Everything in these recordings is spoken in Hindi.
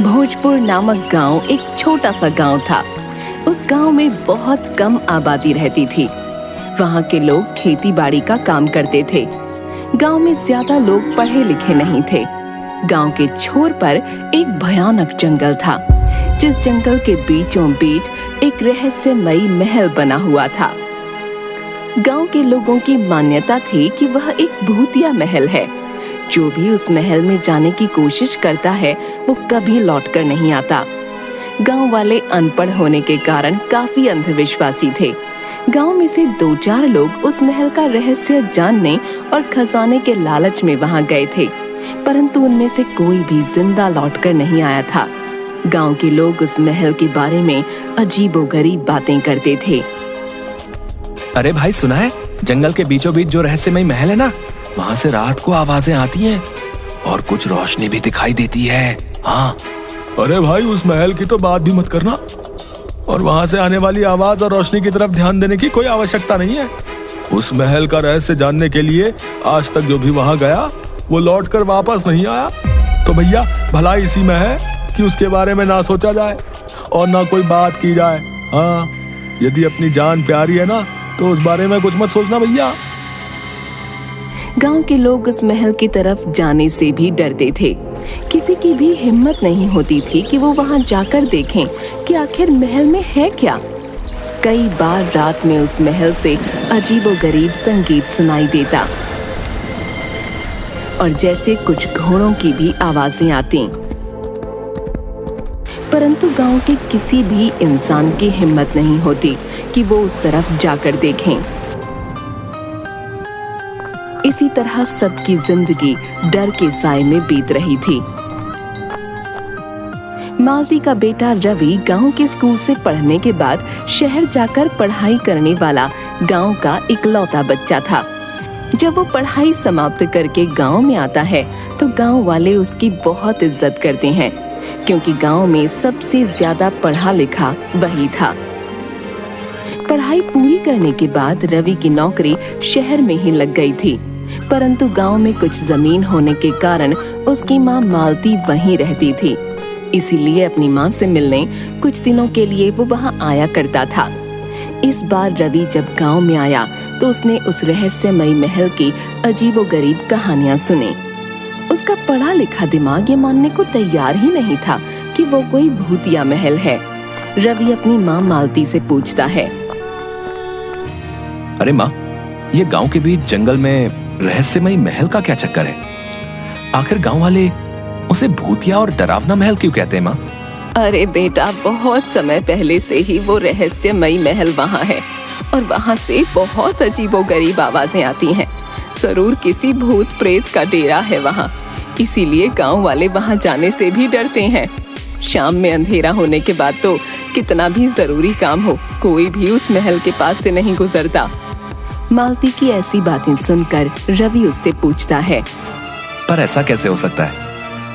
भोजपुर नामक गांव एक छोटा सा गांव था। उस गांव में बहुत कम आबादी रहती थी। वहां के लोग खेती बाड़ी का काम करते थे। गांव में ज्यादा लोग पढ़े लिखे नहीं थे। गांव के छोर पर एक भयानक जंगल था, जिस जंगल के बीचों बीच एक रहस्यमयी महल बना हुआ था। गांव के लोगों की मान्यता थी कि वह एक भूतिया महल है। जो भी उस महल में जाने की कोशिश करता है वो कभी लौटकर नहीं आता। गांव वाले अनपढ़ होने के कारण काफी अंधविश्वासी थे। गांव में से 2-4 लोग उस महल का रहस्य जानने और खजाने के लालच में वहां गए थे, परंतु उनमें से कोई भी जिंदा लौटकर नहीं आया था। गांव के लोग उस महल के बारे में अजीबोगरीब बातें करते थे। अरे भाई, सुना है? जंगल के बीचों बीच जो रहस्यमय महल है ना, वहाँ से रात को आवाजें आती हैं और कुछ रोशनी भी दिखाई देती है। हाँ। अरे भाई, उस महल की तो बात भी मत करना, और वहाँ से आने वाली आवाज और रोशनी की तरफ ध्यान देने की कोई आवश्यकता नहीं है। उस महल का रहस्य जानने के लिए आज तक जो भी वहाँ गया वो लौट कर वापस नहीं आया। तो भैया, भलाई इसी में है कि उसके बारे में ना सोचा जाए और ना कोई बात की जाए। हाँ, यदि अपनी जान प्यारी है ना, तो उस बारे में कुछ मत सोचना भैया। गांव के लोग उस महल की तरफ जाने से भी डरते थे। किसी की भी हिम्मत नहीं होती थी कि वो वहां जाकर देखें कि आखिर महल में है क्या। कई बार रात में उस महल से अजीबोगरीब संगीत सुनाई देता और जैसे कुछ घोड़ों की भी आवाजें आती, परंतु गांव के किसी भी इंसान की हिम्मत नहीं होती कि वो उस तरफ जाकर देखें। इसी तरह सबकी जिंदगी डर के साए में बीत रही थी। मालती का बेटा रवि गांव के स्कूल से पढ़ने के बाद शहर जाकर पढ़ाई करने वाला गांव का इकलौता बच्चा था। जब वो पढ़ाई समाप्त करके गांव में आता है तो गांव वाले उसकी बहुत इज्जत करते हैं, क्योंकि गांव में सबसे ज्यादा पढ़ा लिखा वही था। पढ़ाई पूरी करने के बाद रवि की नौकरी शहर में ही लग गई थी, परंतु गांव में कुछ जमीन होने के कारण उसकी माँ मालती वहीं रहती थी। इसीलिए अपनी माँ से मिलने कुछ दिनों के लिए वो वहां आया करता था। इस बार रवि जब गांव में आया तो उसने उस रहस्यमयी महल की अजीबोगरीब कहानियां सुनी। उसका पढ़ा लिखा दिमाग ये मानने को तैयार ही नहीं था कि वो कोई भूतिया महल है। रवि अपनी माँ मालती से पूछता है, अरे माँ, ये गांव के बीच जंगल में रहस्यमयी महल का क्या चक्कर है? आखिर गांव वाले उसे भूतिया और डरावना महल क्यों कहते हैं माँ? अरे बेटा, बहुत समय पहले से ही वो रहस्यमयी महल वहाँ है और वहाँ से बहुत अजीबोगरीब आवाजें आती हैं। जरूर किसी भूत प्रेत का डेरा है वहाँ, इसीलिए गांव वाले वहाँ जाने से भी डरते हैं। शाम में अंधेरा होने के बाद तो कितना भी जरूरी काम हो, कोई भी उस महल के पास से नहीं गुजरता। मालती की ऐसी बातें सुनकर रवि उससे पूछता है, पर ऐसा कैसे हो सकता है?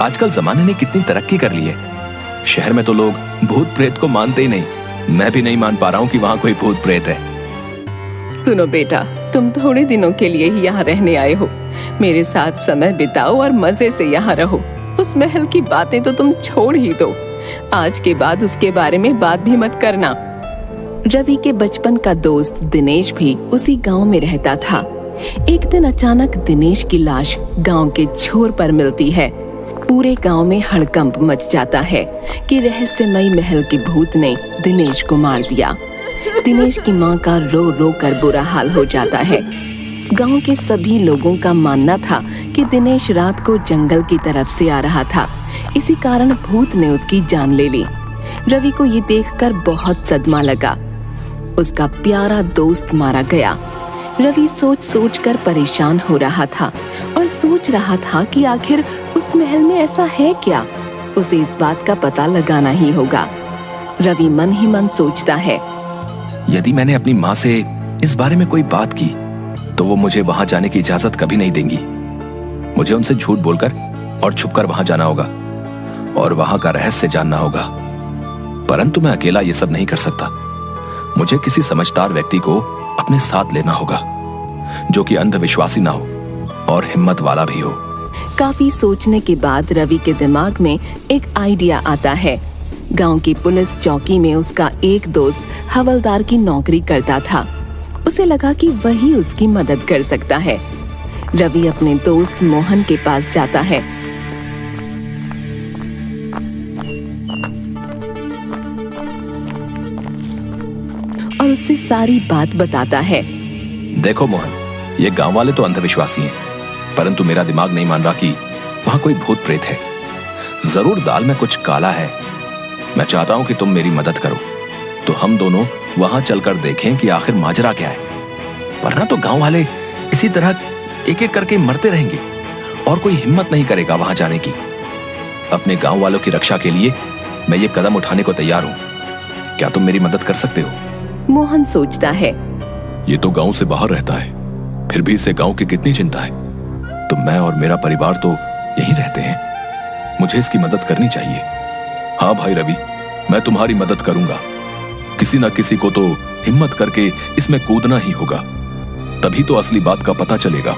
आजकल जमाने ने कितनी तरक्की कर ली है। शहर में तो लोग भूत प्रेत को मानते ही नहीं। मैं भी नहीं मान पा रहा हूँ कि वहाँ कोई भूत प्रेत है। सुनो बेटा, तुम थोड़े दिनों के लिए ही यहाँ रहने आए हो। मेरे साथ समय बिताओ और मजे से यहाँ रहो। उस महल की बातें तो तुम छोड़ ही दो। आज के बाद उसके बारे में बात भी मत करना। रवि के बचपन का दोस्त दिनेश भी उसी गांव में रहता था। एक दिन अचानक दिनेश की लाश गांव के छोर पर मिलती है। पूरे गांव में हड़कंप मच जाता है कि रहस्यमयी महल के भूत ने दिनेश को मार दिया। दिनेश की मां का रो रो कर बुरा हाल हो जाता है। गांव के सभी लोगों का मानना था कि दिनेश रात को जंगल की तरफ से आ रहा था, इसी कारण भूत ने उसकी जान ले ली। रवि को ये देखकर बहुत सदमा लगा। उसका प्यारा दोस्त मारा गया। रवि सोच सोच कर परेशान हो रहा था और सोच रहा था कि आखिर उस महल में ऐसा है क्या। उसे इस बात का पता लगाना ही होगा। रवि मन ही मन सोचता है, यदि मैंने अपनी माँ से इस बारे में कोई बात की तो वो मुझे वहां जाने की इजाजत कभी नहीं देंगी। मुझे उनसे झूठ बोलकर और छुपकर वहां जाना होगा और वहां का रहस्य जानना होगा। परंतु मैं अकेला ये सब नहीं कर सकता। मुझे किसी समझदार व्यक्ति को अपने साथ लेना होगा, जो कि अंधविश्वासी ना हो और हिम्मत वाला भी हो। काफी सोचने के बाद रवि के दिमाग में एक आइडिया आता है। गांव की पुलिस चौकी में उसका एक दोस्त हवलदार की नौकरी करता था। उसे लगा कि वही उसकी मदद कर सकता है। रवि अपने दोस्त मोहन के पास जाता है। और उससे सारी बात बताता है। देखो मोहन, ये गांव वाले तो अंधविश्वासी हैं, परंतु मेरा दिमाग नहीं मान रहा कि वहां कोई भूत प्रेत है। जरूर दाल में कुछ काला है। मैं चाहता हूं कि तुम मेरी मदद करो, तो हम दोनों वहां चलकर देखें कि आखिर माजरा क्या है। वरना तो गांव वाले इसी तरह एक एक करके मरते रहेंगे और कोई हिम्मत नहीं करेगा वहां जाने की। अपने गांव वालों की रक्षा के लिए मैं ये कदम उठाने को तैयार हूं। क्या तुम मेरी मदद कर सकते हो? मोहन सोचता है। ये तो गांव से बाहर रहता है, फिर भी इसे गांव की कितनी चिंता है। तो मैं और मेरा परिवार तो यहीं रहते हैं, मुझे इसकी मदद करनी चाहिए। हाँ भाई रवि, मैं तुम्हारी मदद करूंगा। किसी ना किसी को तो हिम्मत करके इसमें कूदना ही होगा, तभी तो असली बात का पता चलेगा।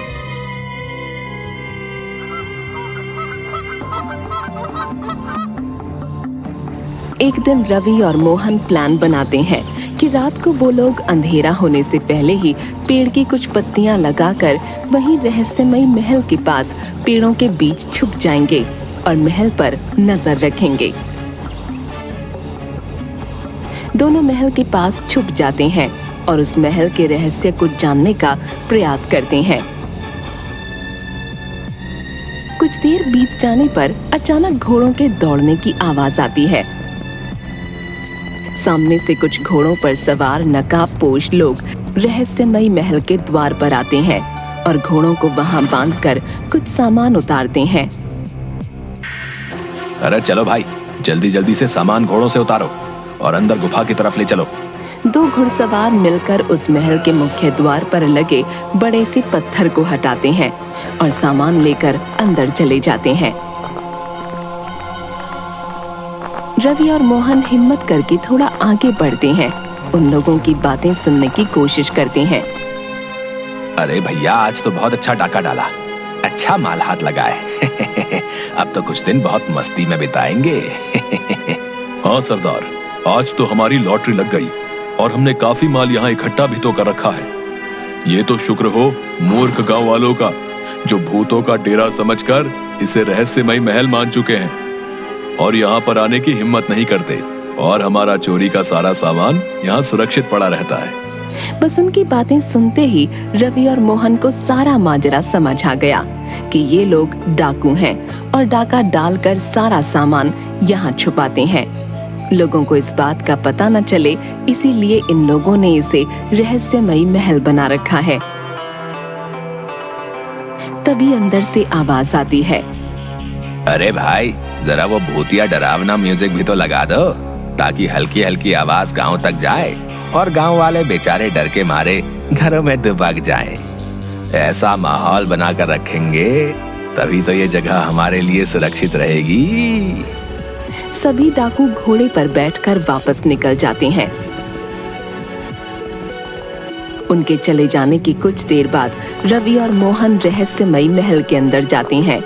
एक दिन रवि और मोहन प्लान बनाते हैं कि रात को वो लोग अंधेरा होने से पहले ही पेड़ की कुछ पत्तियां लगाकर वहीं रहस्यमयी महल के पास पेड़ों के बीच छुप जाएंगे और महल पर नजर रखेंगे। दोनों महल के पास छुप जाते हैं और उस महल के रहस्य को जानने का प्रयास करते हैं। कुछ देर बीत जाने पर अचानक घोड़ों के दौड़ने की आवाज आती है। सामने से कुछ घोड़ों पर सवार नकाबपोश लोग रहस्यमयी महल के द्वार पर आते हैं और घोड़ों को वहां बांधकर कुछ सामान उतारते हैं। अरे चलो भाई, जल्दी जल्दी से सामान घोड़ों से उतारो और अंदर गुफा की तरफ ले चलो। दो घुड़सवार मिलकर उस महल के मुख्य द्वार पर लगे बड़े से पत्थर को हटाते हैं और सामान लेकर अंदर चले जाते हैं। रवि और मोहन हिम्मत करके थोड़ा आगे बढ़ते हैं। उन लोगों की बातें सुनने की कोशिश करते हैं। अरे भैया, आज तो बहुत अच्छा डाका डाला, अच्छा माल हाथ लगा है। अब तो कुछ दिन बहुत मस्ती में बिताएंगे। हाँ सरदार, आज तो हमारी लॉटरी लग गई और हमने काफी माल यहाँ इकट्ठा भी तो कर रखा है। ये तो शुक्र हो मूर्ख गांव वालों का, जो भूतों का डेरा समझकर इसे रहस्यमयी महल मान चुके हैं और यहाँ पर आने की हिम्मत नहीं करते, और हमारा चोरी का सारा सामान यहाँ सुरक्षित पड़ा रहता है। बस उनकी बातें सुनते ही रवि और मोहन को सारा माजरा समझ आ गया कि ये लोग डाकू हैं और डाका डालकर सारा सामान यहाँ छुपाते हैं। लोगों को इस बात का पता न चले, इसीलिए इन लोगों ने इसे रहस्यमयी महल बना रखा है। तभी अंदर से आवाज आती है। अरे भाई, जरा वो भूतिया डरावना म्यूजिक भी तो लगा दो, ताकि हल्की हल्की आवाज गांव तक जाए और गांव वाले बेचारे डर के मारे घरों में दुबक जाएं। ऐसा माहौल बनाकर रखेंगे तभी तो ये जगह हमारे लिए सुरक्षित रहेगी। सभी डाकू घोड़े पर बैठकर वापस निकल जाते हैं। उनके चले जाने की कुछ देर बाद रवि और मोहन रहस्यमयी महल के अंदर जाते हैं।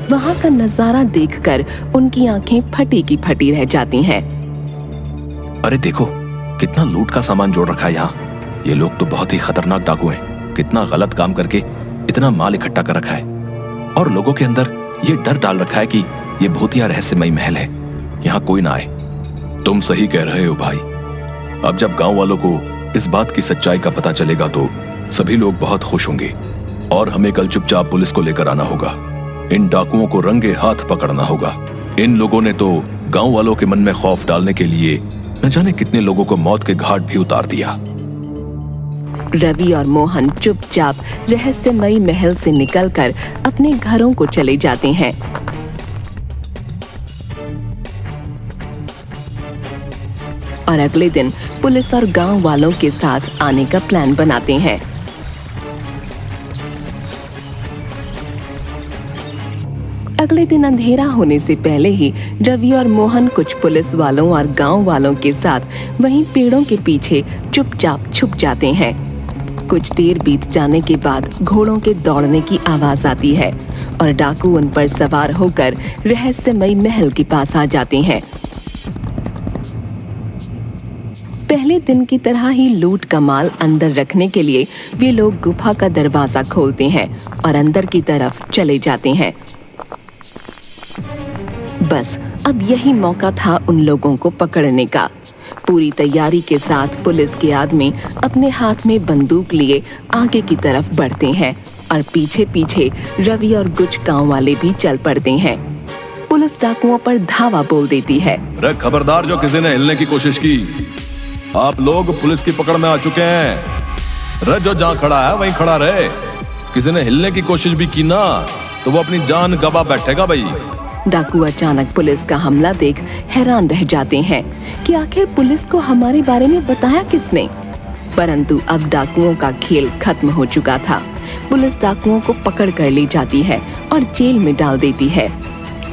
वहां का नजारा देखकर उनकी आंखें फटी की फटी रह जाती हैं। अरे देखो, कितना लूट का सामान जोड़ रखा है यहाँ। ये लोग तो बहुत ही खतरनाक डाकू हैं। कितना गलत काम करके इतना माल इकट्ठा कर रखा है और लोगों के अंदर ये डर डाल रखा है कि ये भूतिया रहस्यमयी महल है, यहाँ कोई ना आए। तुम सही कह रहे हो भाई। अब जब गांव वालों को इस बात की सच्चाई का पता चलेगा तो सभी लोग बहुत खुश होंगे और हमें कल चुपचाप पुलिस को लेकर आना होगा। इन डाकुओं को रंगे हाथ पकड़ना होगा। इन लोगों ने तो गांव वालों के मन में खौफ डालने के लिए न जाने कितने लोगों को मौत के घाट भी उतार दिया। रवि और मोहन चुपचाप रहस्यमयी महल से निकलकर अपने घरों को चले जाते हैं। और अगले दिन पुलिस और गांव वालों के साथ आने का प्लान बनाते हैं। अगले दिन अंधेरा होने से पहले ही रवि और मोहन कुछ पुलिस वालों और गांव वालों के साथ वहीं पेड़ों के पीछे चुपचाप छुप जाते हैं। कुछ देर बीत जाने के बाद घोड़ों के दौड़ने की आवाज आती है और डाकू उन पर सवार होकर रहस्यमयी महल के पास आ जाते हैं। पहले दिन की तरह ही लूट का माल अंदर रखने के लिए वे लोग गुफा का दरवाजा खोलते हैं और अंदर की तरफ चले जाते हैं। बस अब यही मौका था उन लोगों को पकड़ने का। पूरी तैयारी के साथ पुलिस के आदमी अपने हाथ में बंदूक लिए आगे की तरफ बढ़ते हैं और पीछे पीछे रवि और कुछ गांव वाले भी चल पड़ते हैं। पुलिस डाकुओं पर धावा बोल देती है। अरे खबरदार, जो किसी ने हिलने की कोशिश की, आप लोग पुलिस की पकड़ में आ चुके हैं। रे जो जहाँ खड़ा है वहीं खड़ा रहे। किसी ने हिलने की कोशिश भी की ना तो वो अपनी जान गवा बैठेगा भाई। डाकू अचानक पुलिस का हमला देख हैरान रह जाते हैं कि आखिर पुलिस को हमारे बारे में बताया किसने। परंतु अब डाकुओं का खेल खत्म हो चुका था। पुलिस डाकुओं को पकड़ कर ले जाती है और जेल में डाल देती है।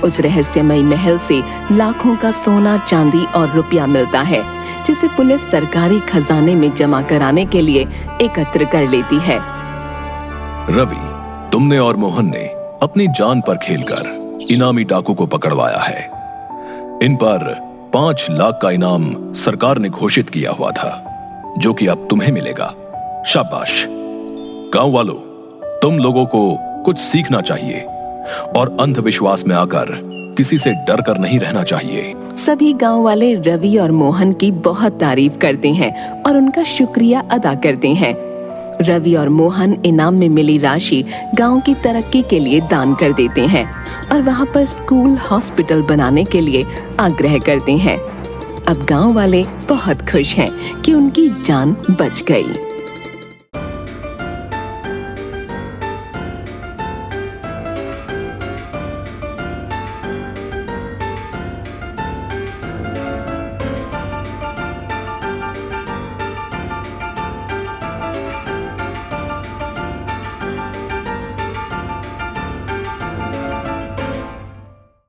उस रहस्यमयी महल से लाखों का सोना, चांदी और रुपया मिलता है, जिसे पुलिस सरकारी खजाने में जमा कराने के लिए एकत्र कर लेती है। रवि, तुमने और मोहन ने अपनी जान पर खेलकर इनामी डाकू को पकड़वाया है। इन पर 5 लाख का इनाम सरकार ने घोषित किया हुआ था, जो कि अब तुम्हें मिलेगा। शाबाश। गांव वालों, तुम लोगों को कुछ सीखना चाहिए और अंधविश्वास में आकर किसी से डर कर नहीं रहना चाहिए। सभी गांव वाले रवि और मोहन की बहुत तारीफ करते हैं और उनका शुक्रिया अदा करते हैं। रवि और मोहन इनाम में मिली राशि गांव की तरक्की के लिए दान कर देते हैं और वहां पर स्कूल, हॉस्पिटल बनाने के लिए आग्रह करते हैं। अब गांव वाले बहुत खुश हैं कि उनकी जान बच गई।